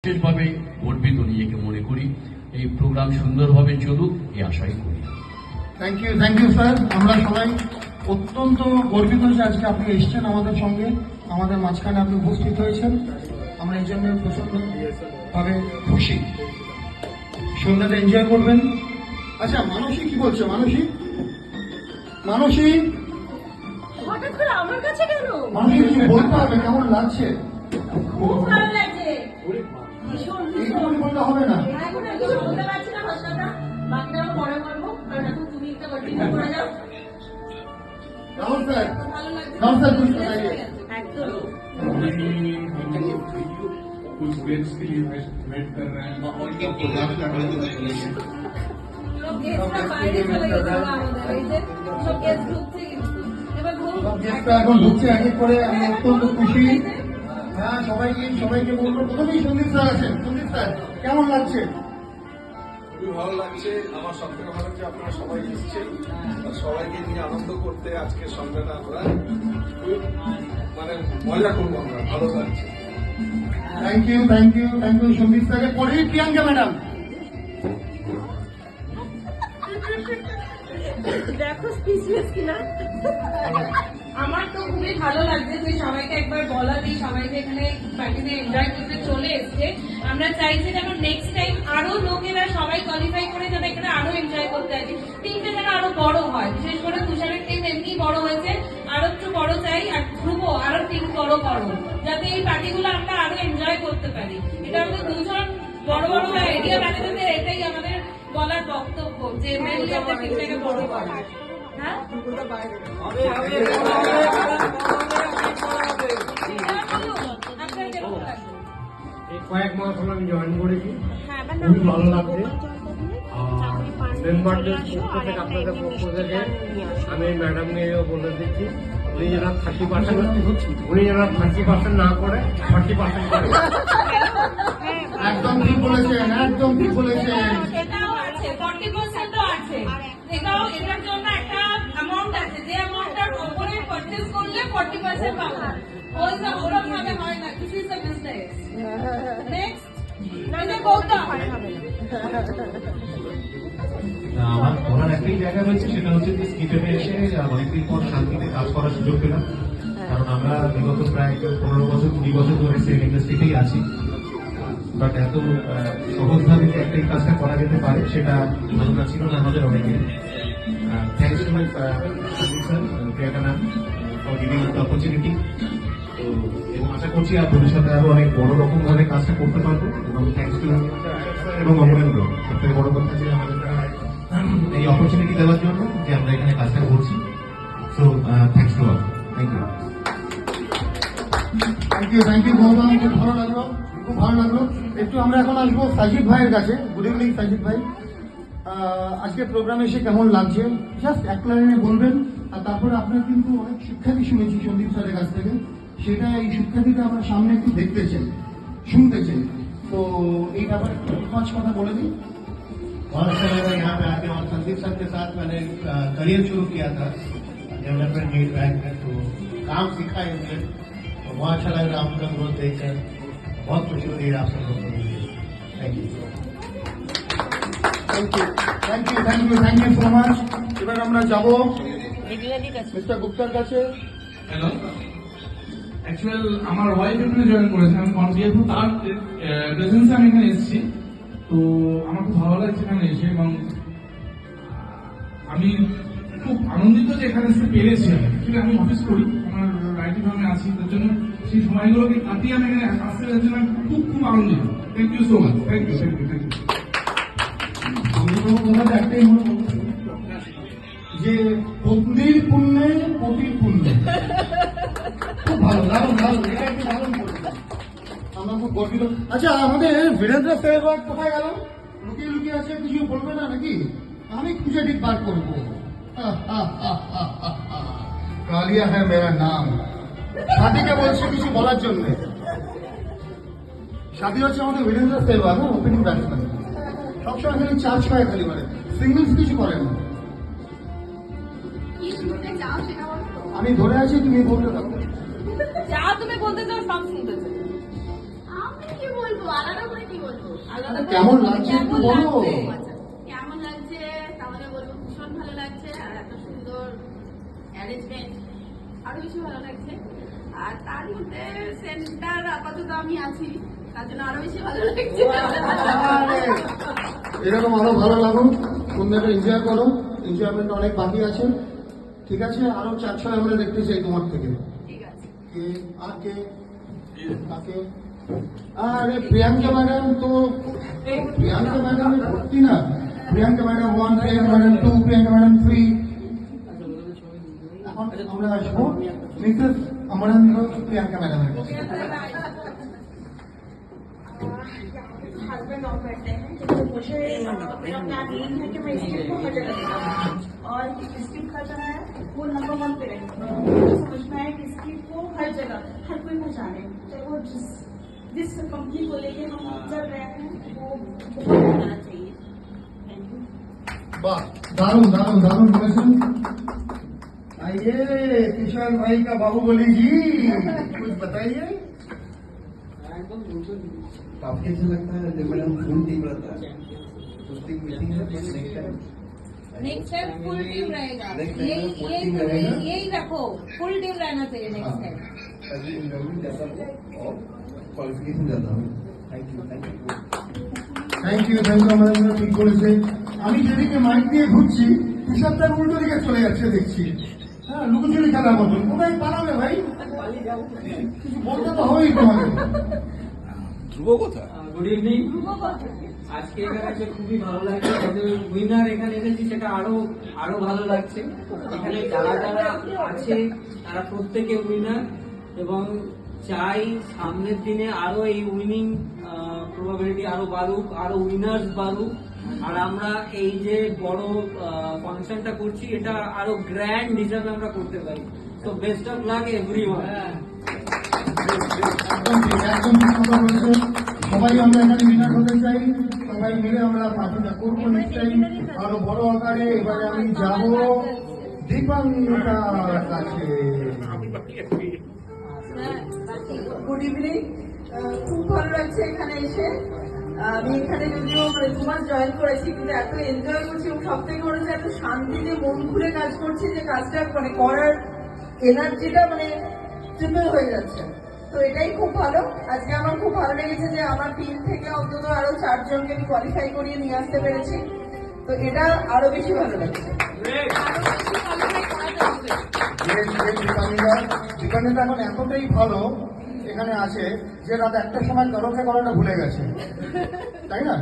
বিশেষভাবে গর্বিত নিজেকে মনে করি। এই প্রোগ্রাম সুন্দরভাবে চলুক এই আশাই করি। Thank you sir. আমরা সবাই অত্যন্ত গর্বিত যে আজকে আপনি এসেছেন আমাদের সঙ্গে, আমাদের মাঝখানে আপনি উপস্থিত হয়েছেন। আমরা এই জন্য প্রচন্ডভাবে খুশি। সন্ধ্যাটা এনজয় করবেন। আচ্ছা, মানসী কি বলছে? মানসী হঠাৎ করে আমার কাছে কেন? মানসী কিছু বলতে হবে, কেমন লাগছে? খুব ভালো লাগছে। এইটুকুনি বলতে হবে না? এখন আর কিছু বলতে পারছি না ভাষাটা, বাকিটা আমি পরে বলবো, কারণ এখন তুমি একটা কন্টিনিউ করে যাও। রাহুল স্যার, ভালো লাগছে। রাহুল স্যার कुछ बताइए। একদম। कुछ गेट्स के लिए वेट कर रहे हैं লোক গেস্টরা বাইরে চলে গেছে আমাদের, এই যে সব গেস্ট ঢুকছে কিন্তু এবার সব গেস্টরা এখন ঢুকছে এক এক করে। আমি অত্যন্ত খুশি। হ্যাঁ, সবাইকে বলবো। প্রথমেই সন্দীপ স্যার আছেন। সন্দীপ স্যার, কেমন লাগছে? খুবই ভালো লাগছে। আমার সব থেকে ভালো লাগছে আপনারা সবাই এসেছেন, আর সবাইকে নিয়ে আনন্দ করতে আজকের সন্ধ্যাটা আমরা খুব মজা করবো, আমরা ভালো লাগছে। থ্যাংক ইউ সন্দীপ স্যারকে। পরেই প্রিয়াঙ্কা ম্যাডাম। দেখো স্পিচলেস কিনা। আমার তো খুবই ভালো লাগছে যে সবাইকে একবার বলা দিই, সবাইকে এখানে পার্টিতে এনজয় করতে চলে এসছে। আমরা চাইছি যেন নেক্সট টাইম আরো লোকেরা সবাই কোয়ালিফাই করে যেন এখানে আরো এনজয় করতে আসি। টিমটা যেন আরো বড় হয়, বিশেষ করে তুষারের টিম এমনি বড় হয়েছে, আরো একটু বড় চাই। আর ধ্রুব আরো টিম বড় করো, যাতে এই পার্টিগুলো আমরা আরো এনজয় করতে পারি। এটা আমাদের দুজন বড় এরিয়া ম্যানেজারদের এটাই আমাদের বলার বক্তব্য, যে মেনলি আমাদের টিমটাকে বড় করা। হ্যাঁ, কয়েক মাস হলো আমি জয়েন করেছি, খুবই ভালো লাগছে। মেম্বারদের পক্ষ থেকে, আপনাদের পক্ষ থেকে আমি ম্যাডামকেও বলে দিচ্ছি, উনি যেন 30% না করে 40% করে। একদম ঠিক বলেছেন। এটাও আছে, 40%ও আছে। এটার জন্য একটা অ্যামাউন্ট আছে, যে অ্যামাউন্টটার উপরে পারচেজ করলে 40% পাবো। ওরকম ভাবে হয় না, this is the business. Next, মানে গৌতম আমার বলার একটাই জায়গা রয়েছে, সেটা হচ্ছে যে স্কিপে এসে অনেকদিন পর শান্তিতে কাজ করার সুযোগ পেলাম। কারণ আমরা বিগত প্রায় 15 বছর 20 বছর ধরে সেল ইন্ডাস্ট্রিতেই আছি, বাট এত সহজভাবে যে একটা কাজটা করা যেতে পারে সেটা ধারণা ছিল না আমাদের অনেকে। Thanks to my sir Priyanka ma'am for giving the opportunity. তো এবং আশা করছি আর ভবিষ্যতে আরো অনেক বড় রকম ভাবে কাজটা করতে পারবো। এবং থ্যাংকস টু এবং অমরেন্দ্র, সবথেকে বড় কথা যে আমাদের এই অপরচুনিটি দেওয়ার জন্য, যে আমরা এখানে কাজটা করছি। So thanks to all. Thank you Gautam. খুব ভালো লাগলো। একটু আমরা এখন আসবো সাজিদ ভাইয়ের কাছে। গুড ইভিনিং সাজিদ ভাই, আজকে প্রোগ্রামে এসে কেমন লাগছে জাস্ট এক লাইনে বলবেন। আর তারপরে আপনার কিন্তু অনেক শিক্ষার্থী শুনেছি সন্দীপ স্যারের কাছ থেকে, সেটা এই শিক্ষার্থীটা আমরা সামনে একটু দেখতে চাই, শুনতে চাই। তো এই ব্যাপারে 5 কথা বলে দিই। बहुत अच्छा लगा यहाँ पे आके, और संदीप सर के साथ मैंने करियर शुरू किया था डेवलपमेंट नीड बैंक में, तो काम सीखा है इसमें। तो बहुत अच्छा लग रहा है आपका ग्रोथ देखकर, बहुत खुशी हो रही है आप सब लोग को। Thank you so much. এবার আমরা যাবো মিস্টার গুপ্তার কাছে। হ্যালো, অ্যাকচুয়াল আমার ওয়াইফ এখানে জয়েন করেছে, আমি যেহেতু তার প্রেজেন্সে আমি এখানে এসেছি, তো আমার খুব ভালো লাগছে এখানে এসে, এবং আমি খুব আনন্দিত যে এখানে এসে পেরেছি। অ্যাকচুয়ালি আমি অফিস করি, আমার রাইটিং ফার্মে আছি, তার জন্য সেই সময়গুলোকে কাটিয়ে আমি এখানে আসতে যাচ্ছি, আমি খুব আনন্দিত। Thank you so much. Thank you. কথাটা একটাই মনে করবো যে পত্নীর পুণ্যে পতির পুণ্যে। খুব ভালো, দারুণ। এটা একটু দারুণ করছে, আমরা খুব গর্বিত। আচ্ছা, আমাদের বীরেন্দ্র সেহবাগ কোথায় গেল? লুকিয়ে আছে, কিছু বলবে না নাকি? আমি খুঁজে ঠিক বার করবো। কালিয়া হ্যাঁ মেরা নাম। সাথীকে বলছে কিছু বলার জন্য। সাথী হচ্ছে আমাদের বীরেন্দ্র সেহবাগ, ওপেনিং ব্যাটসম্যান। সবসময় খালি চার্জ পায়, খালি মানে সিঙ্গলস কিছু করে না। আমি ধরে আছি, তুমি বলতে থাকো। যা তুমি বলতে চাও সব শুনতে চাই। আমি কি বলবো? বলবো, আলাদা করে কি বলবো? আলাদা করে কেমন লাগছে একটু কেমন বলো। লাগছে? আচ্ছা, কেমন লাগছে তাহলে বলবো ভীষণ ভালো লাগছে, আর এত সুন্দর অ্যারেঞ্জমেন্ট আরো বেশি ভালো লাগছে। আর তার মধ্যে সেন্টার আপাতত আমি আছি, তার জন্য আরো বেশি ভালো লাগছে। আরে, এরকম আরো ভালো লাগুক, সন্ধ্যাটা এনজয় করো, এনজয়মেন্ট অনেক বাকি আছে। ঠিক আছে, আরো 4-6 আমরা দেখতে চাই তোমার থেকে। ঠিক আছে। কে আর কে কাকে? আরে প্রিয়াঙ্কা ম্যাডাম তো, প্রিয়াঙ্কা ম্যাডাম ভর্তি না। Priyanka madam 1, Priyanka madam 2, Priyanka madam 3। এখন আমরা আসবো মিসেস অমরেন্দ্র প্রিয়াঙ্কা ম্যাডামের কাছে। हस्बैंड ऑफ बैठे हैं तो मुझे मेरा प्लान यही है कि मैं स्किप को हर जगह दिखाऊं और स्किप का जो है वो नंबर 1 पे रहे। मुझे समझ में आया कि स्किप को हर जगह हर कोई पहचाने, चाहे वो जिस कंपनी को लेके हम चल रहे हैं वो बहुत होना चाहिए। Thank you. वाह, दारुण दारुण दारुण बलेছেন। आइए किशोर भाई का बाहुबली जी, कुछ बताइए। काफी अच्छा लगता है जब मैडम फुल टीम रहता है, उस टीम मीटिंग है next time next time full team रहेगा। Next time यही full यही team रहेगा। यही रखो, फुल टीम रहना चाहिए नेक्स्ट टाइम। ताकि एंजॉयमेंट ज्यादा हो और क्वालिफिकेशन ज्यादा हो। Thank you thank you Amarendra, ঠিক বলেছে। আমি যেদিকে মাইক দিয়ে ঘুরছি হিসাবটার উল্টো দিকে চলে যাচ্ছে দেখছি। হ্যাঁ, লুকোচুরি খেলার মতন। কোথায় পালাবে ভাই? কিছু বলতে তো হবেই তোমাকে। ধ্রুব কোথায়? Good evening. আজকে এখানে এসে খুবই ভালো লাগছে, আমাদের উইনার এখানে এসেছি সেটা আরো ভালো লাগছে। এখানে যারা যারা আছে তারা প্রত্যেকে উইনার, এবং চাই সামনের দিনে আরো এই উইনিং প্রবাবিলিটি আরো বাড়ুক, আরো উইনার্স বাড়ুক, আর আমরা এই যে বড় ফাংশনটা করছি এটা আরো গ্র্যান্ড হিসাবে আমরা করতে পারি। তো বেস্ট অফ লাক এভরিওয়ান। একদম ঠিক, একদম ঠিক কথা বলেছে। সবাই আমরা এখানে উইনার হতে চাই, সবাই মিলে আমরা পার্টিটা করবো নেক্সট টাইম আরো বড় আকারে। এবারে আমি যাব দীপাঙ্কার কাছে। Good evening. খুব ভালো লাগছে এখানে এসে। আমি এখানে যদিও 2 মাস জয়েন করেছি, কিন্তু এত এনজয় করছি এবং সব থেকে বড় যে এত শান্তিতে মন খুলে কাজ করছি যে কাজটা মানে করার এনার্জিটা মানে ট্রিপল হয়ে যাচ্ছে। তো এটাই খুব ভালো। আজকে আমার খুব ভালো লেগেছে যে আমার টিম থেকে অন্তত আরো 4 জনকে আমি কোয়ালিফাই করিয়ে নিয়ে আসতে পেরেছি। তো এটা আরো বেশি ভালো লাগছে। দীপাঙ্কিতা এখন এতটাই ভালো এখানে আছে যে রাত 1টার সময় কারোকে করাটা ভুলে গেছে, তাই না?